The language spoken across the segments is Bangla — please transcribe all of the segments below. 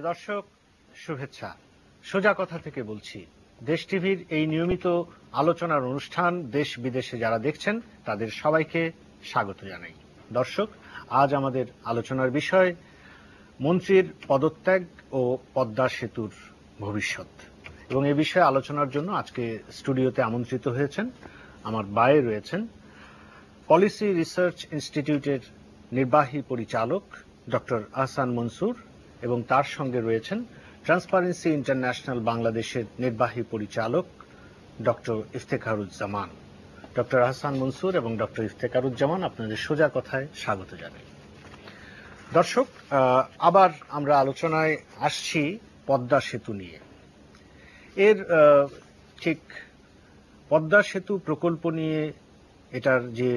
দর্শক, শুভেচ্ছা। সোজা কথা থেকে বলছি। দেশ টিভির এই নিয়মিত আলোচনার অনুষ্ঠান দেশ বিদেশে যারা দেখছেন তাদের সবাইকে স্বাগত জানাই। দর্শক, আজ আমাদের আলোচনার বিষয় মন্ত্রীর পদত্যাগ ও পদ্মা সেতুর ভবিষ্যৎ। এবং এ বিষয়ে আলোচনার জন্য আজকে স্টুডিওতে আমন্ত্রিত হয়েছেন, আমার বাইরে রয়েছেন পলিসি রিসার্চ ইনস্টিটিউটের নির্বাহী পরিচালক ডক্টর আহসান মনসুর এবং তার সঙ্গে রয়েছেন ট্রান্সপারেন্সি ইন্টারন্যাশনাল বাংলাদেশের নির্বাহী পরিচালক ডক্টর ইফতেখারুজ্জামান। ডক্টর আহসান মনসুর এবং ডক্টর ইফতেখারুজ্জামান, আপনাদের সোজা কথায় স্বাগত জানাই। দর্শক, আবার আমরা আলোচনায় আসছি পদ্মা সেতু নিয়ে। এর ঠিক পদ্মা সেতু প্রকল্প নিয়ে এটার যে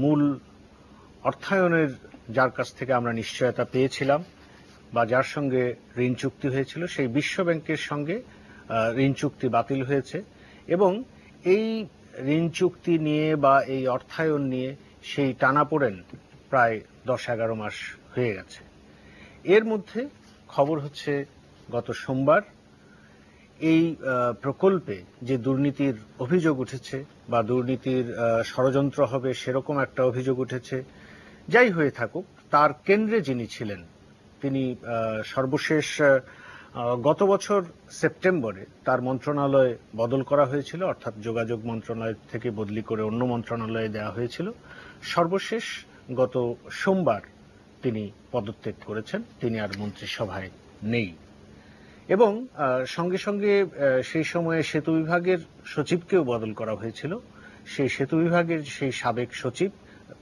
মূল অর্থায়নের যার কাছ থেকে আমরা নিশ্চয়তা পেয়েছিলাম বা যার সঙ্গে ঋণ চুক্তি হয়েছিল, সেই বিশ্ব ব্যাংকের সঙ্গে ঋণ চুক্তি বাতিল হয়েছে এবং এই ঋণ চুক্তি নিয়ে বা এই অর্থায়ন নিয়ে সেই টানাপোড়েন প্রায় 10-11 মাস হয়ে গেছে। এর মধ্যে খবর হচ্ছে গত সোমবার এই প্রকল্পে যে দুর্নীতির অভিযোগ উঠেছে বা দুর্নীতির ষড়যন্ত্র হবে সেরকম একটা অভিযোগ উঠেছে, যাই হয়ে থাকুক, তার কেন্দ্রে যিনি ছিলেন তিনি সর্বশেষ গত বছর সেপ্টেম্বরে তার মন্ত্রণালয় বদল করা হয়েছিল, অর্থাৎ যোগাযোগ মন্ত্রণালয় থেকে বদলি করে অন্য মন্ত্রণালয়ে দেওয়া হয়েছিল। সর্বশেষ গত সোমবার তিনি পদত্যাগ করেছেন, তিনি আর মন্ত্রিসভায় নেই। এবং সঙ্গে সঙ্গে সেই সময়ে সেতু বিভাগের সচিবকেও বদল করা হয়েছিল। সেই সেতু বিভাগের সেই সাবেক সচিব,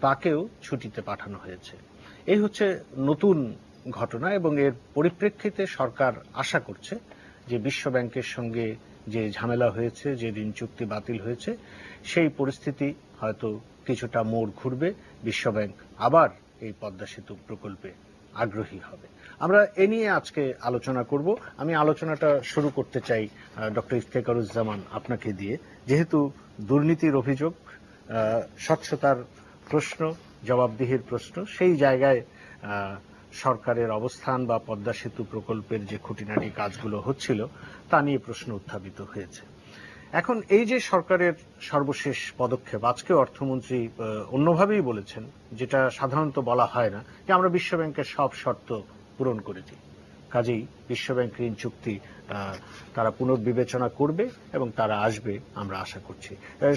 তাকেও ছুটিতে পাঠানো হয়েছে। এই হচ্ছে নতুন ঘটনা এবং এর পরিপ্রেক্ষিতে সরকার আশা করছে যে বিশ্ব ব্যাংকের সঙ্গে যে ঝামেলা হয়েছে, যে ঋণ চুক্তি বাতিল হয়েছে, সেই পরিস্থিতি হয়তো কিছুটা মোড় ঘুরবে, বিশ্ব ব্যাংক আবার এই পদ্মা সেতু প্রকল্পে আগ্রহী হবে। আমরা এ নিয়ে আজকে আলোচনা করব। আমি আলোচনাটা শুরু করতে চাই ডক্টর ইফতেখারুজ্জামান আপনাকে দিয়ে। যেহেতু দুর্নীতির অভিযোগ, স্বচ্ছতার প্রশ্ন, জবাবদিহির প্রশ্ন, সেই জায়গায় সরকারের অবস্থান বা পদ্মা সেতু প্রকল্পের যে খুঁটিনাটি কাজগুলো হচ্ছিল তা নিয়ে প্রশ্ন উত্থাপিত হয়েছে। এখন এই যে সরকারের সর্বশেষ পদক্ষেপ, আজকে অর্থমন্ত্রী অন্যভাবেই বলেছেন, যেটা সাধারণত বলা হয় না, যে আমরা বিশ্ব ব্যাংকের সব শর্ত পূরণ করেছি, কাজেই বিশ্ব ব্যাংক ঋণ চুক্তি তারা পুনর্বিবেচনা করবে এবং তারা আসবে, আমরা আশা করছি।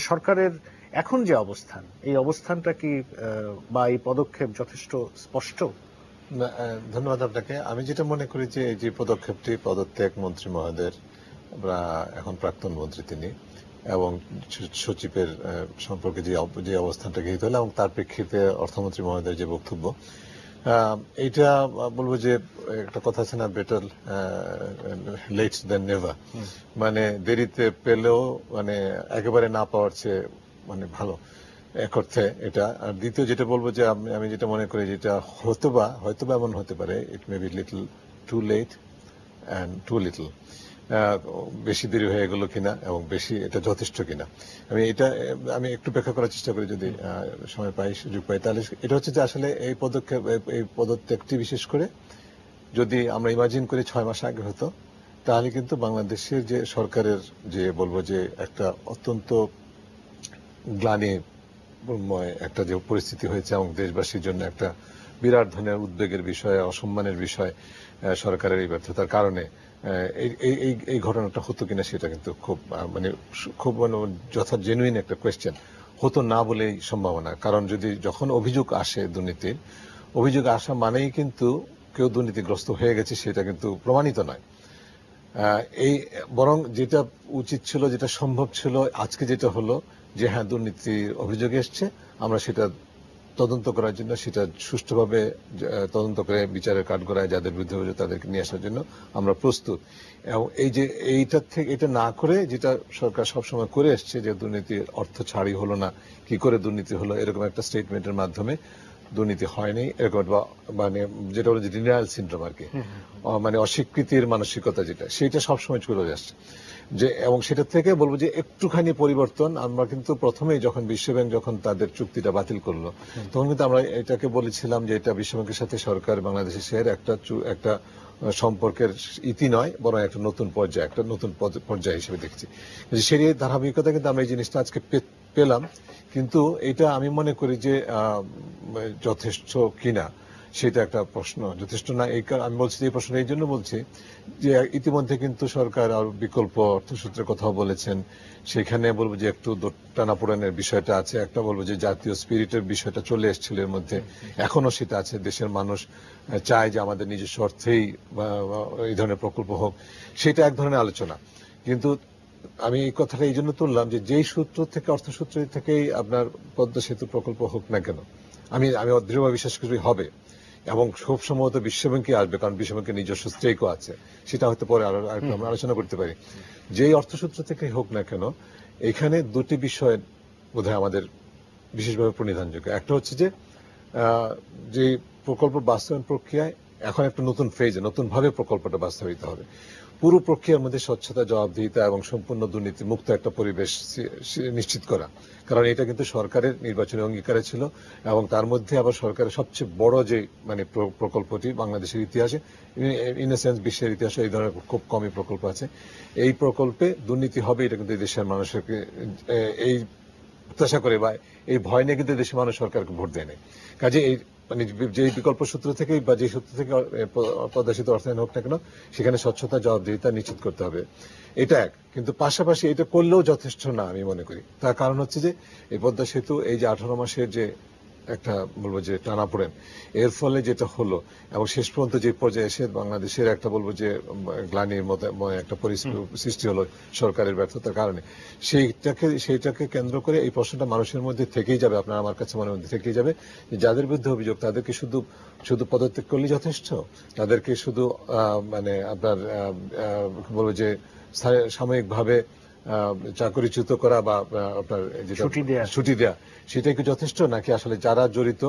সরকারের এখন যে অবস্থান, এই অবস্থানটা কি বা এই পদক্ষেপ যথেষ্ট স্পষ্ট? ধন্যবাদ আপনাকে। আমি যেটা মনে করি যে এই যে পদক্ষেপটি, পদত্যাগ মন্ত্রী মহোদয়ের, এখন প্রাক্তন মন্ত্রী তিনি, এবং সচিবের সম্পর্কে যে অবস্থানটা গৃহীত হলো এবং তার প্রেক্ষিতে অর্থমন্ত্রী মহোদয়ের যে বক্তব্য, এইটা বলবো যে একটা কথা আছে না, বেটার লেট দেন নেভার। মানে দেরিতে পেলেও মানে একেবারে না পাওয়ার চেয়ে মানে ভালো, এক অর্থে এটা। আর দ্বিতীয় যেটা বলবো যে আমি যেটা মনে করি, যেটা হয়তোবা এমন হতে পারে, it may be little too late and too little, বেশি দেরি হয়ে গেল কিনা এবং বেশি এটা যথেষ্ট কিনা। আমি একটু ব্যাখ্যা করার চেষ্টা করি যদি সময় পাই, সুযোগ পাই। তাহলে এটা হচ্ছে যে আসলে এই পদত্যাগটি বিশেষ করে যদি আমরা ইমাজিন করি 6 মাস আগে হতো, তাহলে কিন্তু বাংলাদেশের যে সরকারের যে বলবো যে একটা অত্যন্ত গ্লানিময় একটা যে পরিস্থিতি হয়েছে এবং দেশবাসীর জন্য একটা বিরাট ধরনের উদ্বেগের বিষয়, অসম্মানের বিষয়, সরকারের এই ব্যর্থতার কারণে এই ঘটনাটা হতো কিনা সেটা কিন্তু খুব জেনুইন একটা কোয়েশ্চেন। হতো না বলেই সম্ভাবনা। কারণ যখন অভিযোগ আসে দুর্নীতির, অভিযোগ আসা মানেই কিন্তু কেউ দুর্নীতিগ্রস্ত হয়ে গেছে সেটা কিন্তু প্রমাণিত নয়। বরং যেটা উচিত ছিল, যেটা সম্ভব ছিল, আজকে যেটা হলো যে হ্যাঁ, দুর্নীতির অভিযোগ এসছে, আমরা সেটা তদন্ত করার জন্য, সেটা সুষ্ঠুভাবে তদন্ত করে বিচারের কাঠগড়ায় যাদের বিরুদ্ধে অভিযোগ তাদেরকে নিয়ে আসার জন্য আমরা প্রস্তুত। এবং এটা না করে যেটা সরকার সবসময় করে এসছে, যে দুর্নীতির অর্থ ছাড়ই হলো না, কি করে দুর্নীতি হলো, এরকম একটা স্টেটমেন্টের মাধ্যমে দুর্নীতি হয়নি, এরকম মানে যেটা হলো যে ডিনায়াল সিনড্রোম আর কি, মানে অস্বীকৃতির মানসিকতা, সেটা সবসময় চলে আসছে। এবং সেটা থেকে বলবো যে একটুখানি পরিবর্তন। আমরা কিন্তু প্রথমেই যখন বিশ্বব্যাংক যখন তাদের চুক্তিটা বাতিল করলো, তখন কিন্তু আমরা এটাকে বলেছিলাম যে এটা বিশ্বব্যাংকের সাথে সরকার বাংলাদেশের শেয়ার একটা সম্পর্কের ইতি নয়, বরং একটা নতুন পর্যায়ে, একটা নতুন পর্যায় হিসেবে দেখছি। সেই ধারাবাহিকতা কিন্তু আমরা এই জিনিসটা আজকে পেলাম, কিন্তু এটা আমি মনে করি যে যথেষ্ট কিনা সেটা একটা প্রশ্ন। যথেষ্ট না, আমি বলছি এই প্রশ্ন এই জন্য বলছি যে ইতিমধ্যে কিন্তু সরকার আর বিকল্প অর্থসূত্রের কথাও বলেছেন। সেখানে বলবো যে একটু টানাপোড়েনের বিষয়টা আছে, একটা বলবো যে জাতীয় স্পিরিটের বিষয়টা চলে এসেছিল এর মধ্যে, এখনো সেটা আছে। দেশের মানুষ চায় যে আমাদের নিজস্ব অর্থেই এই ধরনের প্রকল্প হোক, সেটা এক ধরনের আলোচনা। কিন্তু আমি এই কথাটা এই জন্য তুললাম যে যেই সূত্র থেকে, অর্থসূত্র থেকেই আপনার পদ্মা সেতু প্রকল্প হোক না কেন, আমি দৃঢ়ভাবে বিশ্বাস করি হবে, এবং খুব সম্ভবত বিশ্বব্যাংকে আসবে, কারণ বিশ্বব্যাংকের নিজস্ব স্টেকও আছে। সেটা হয়তো পরে আরো আমরা আলোচনা করতে পারি। যেই অর্থসূত্র থেকে হোক না কেন, এখানে দুটি বিষয় বোধহয় আমাদের বিশেষভাবে প্রণিধানযোগ্য। একটা হচ্ছে যে প্রকল্প বাস্তবায়ন প্রক্রিয়ায় এখন একটা নতুন ফেজে, নতুন ভাবে প্রকল্পটা বাস্তবায়িত হবে। পুরো প্রক্রিয়ার মধ্যে স্বচ্ছতা, জবাবদিহিতা এবং সম্পূর্ণ দুর্নীতি মুক্ত একটা পরিবেশ নিশ্চিত করা, কারণ এটা কিন্তু সরকারের নির্বাচনী অঙ্গীকারে ছিল, এবং তার মধ্যে আবার সরকারের সবচেয়ে বড় যে প্রকল্পটি বাংলাদেশের ইতিহাসে, ইন এ সেন্স বিশ্বের ইতিহাসে এই ধরনের খুব কমই প্রকল্প আছে। এই প্রকল্পে দুর্নীতি হবে, এটা কিন্তু দেশের মানুষকে এই প্রত্যাশা করে বা এই ভয় নিয়ে কিন্তু দেশের মানুষ সরকারকে ভোট দেয় নাই। কাজে এই যে বিকল্প সূত্র থেকে বা যে সূত্র থেকে পদ্মা সেতু অর্থায়ন হোক না কেন, সেখানে স্বচ্ছতা, জবাবদিহিতা নিশ্চিত করতে হবে। এটা এক। কিন্তু পাশাপাশি এটা করলেও যথেষ্ট না আমি মনে করি। তার কারণ হচ্ছে যে এই পদ্মা সেতু, এই যে 18 মাসের যে একটা বলবো যে টানাপোড়েন, এর ফলে যেটা হলো, এবং শেষ পর্যন্ত যে পর্যায়ে এসে বাংলাদেশের একটা বলবো যে গ্লানির মতো একটা পরিস্থিতি সৃষ্টি হলো সরকারের ব্যর্থতার কারণে, সেইটাকে কেন্দ্র করে এই প্রশ্নটা মানুষের মধ্যে থেকেই যাবে, আপনার আমার কাছে মনের মধ্যে থেকেই যাবে, যে যাদের বিরুদ্ধে অভিযোগ তাদেরকে শুধু পদত্যাগ করলেই যথেষ্ট, তাদেরকে শুধু মানে আপনার বলবো যে সাময়িকভাবে চাকরিচ্যুত করা বা আপনার ছুটি দেয়া, সেটাই কি যথেষ্ট, নাকি আসলে যারা জড়িত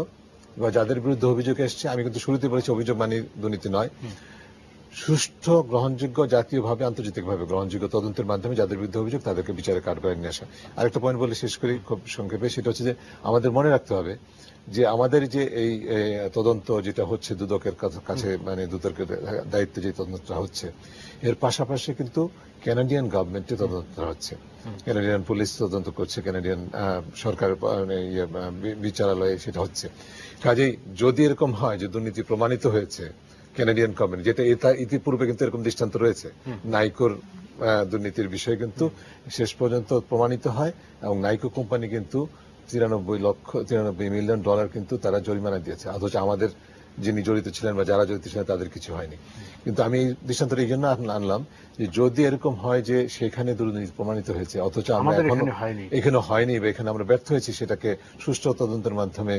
বা যাদের বিরুদ্ধে অভিযোগ এসছে, আমি কিন্তু শুরুতে বলেছি অভিযোগ মানে দুর্নীতি নয়, সুষ্ঠু, গ্রহণযোগ্য, জাতীয়ভাবে আন্তর্জাতিকভাবে গ্রহণযোগ্য তদন্তের মাধ্যমে যাদের বিরুদ্ধে অভিযোগ তাদেরকে বিচারের কাঠগড়ায় নিয়ে আসা। আরেকটা পয়েন্ট বলে শেষ করি খুব সংক্ষেপে, সেটা হচ্ছে যে আমাদের মনে রাখতে হবে যে আমাদের যে এই তদন্ত যেটা হচ্ছে দুদকের কাছে, মানে দুদকের দায়িত্বে যে তদন্তটা হচ্ছে, এর পাশাপাশি কিন্তু কানাডিয়ান গভর্নমেন্টের তদন্ত হচ্ছে, কানাডিয়ান পুলিশ তদন্ত করছে, কানাডিয়ান সরকার বিচারালয়ে সেটা হচ্ছে। কাজেই যদি এরকম হয় যে দুর্নীতি প্রমাণিত হয়েছে, কানাডিয়ান গভর্নমেন্ট, যেটা ইতিপূর্বে কিন্তু এরকম দৃষ্টান্ত রয়েছে, নাইকোর দুর্নীতির বিষয়ে কিন্তু শেষ পর্যন্ত প্রমাণিত হয়, এবং নাইকো কোম্পানি কিন্তু 93 মিলিয়ন ডলার কিন্তু তারা জরিমানা দিয়েছে, অথচ আমাদের যিনি জড়িত ছিলেন বা যারা জড়িত ছিলেন তাদের কিছু হয়নি। কিন্তু আমি এই দৃষ্টান্তটা এই জন্য আনলাম যে যদি এরকম হয় যে সেখানে দুর্নীতি প্রমাণিত হয়েছে, অথচ আমরা এখানে হয়নি বা এখানে আমরা ব্যর্থ হয়েছি, সেটাকে সুষ্ঠু তদন্তের মাধ্যমে